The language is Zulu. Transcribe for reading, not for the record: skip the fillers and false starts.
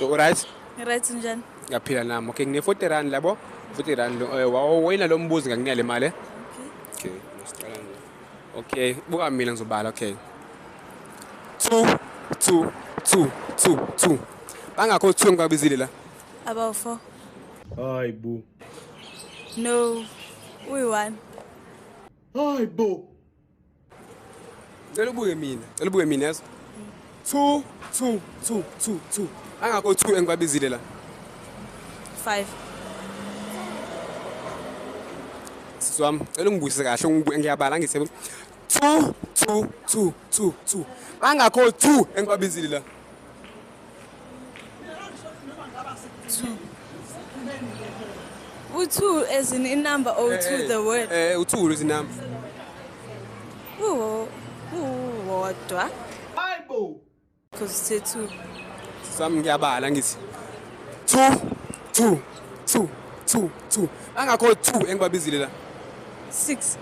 Alright? Right njani? Ngiyaphila nami. Okay, ngine-40 rand labo. 40 rand wawina lo mbuzi ngakunika le mali. Okay. Okay, ngisicela nje. Okay, buka mina ngizobala, okay. 2 2 2 2 2. Bangakho 2 ngibabizile la. About 4. Hayi bo. No. Uyi-1. Hayi bo. Cela ubuke mina yazi. 2 2 2 2 2. Bangakho 2 engibabizile la. 5. Siswami, cela ungibuyise kahle ngiyabala ngithe 2 2 2 2 2. Bangakho 2 engibabizile la. 2. U2 as in number or to the word? U2 is number. Uwodwa. Hayi bo. Because it's 2. Siswami ngiyabala ngithi 2 2 2 2 2. Bangakho 2 engibabizile la. 6.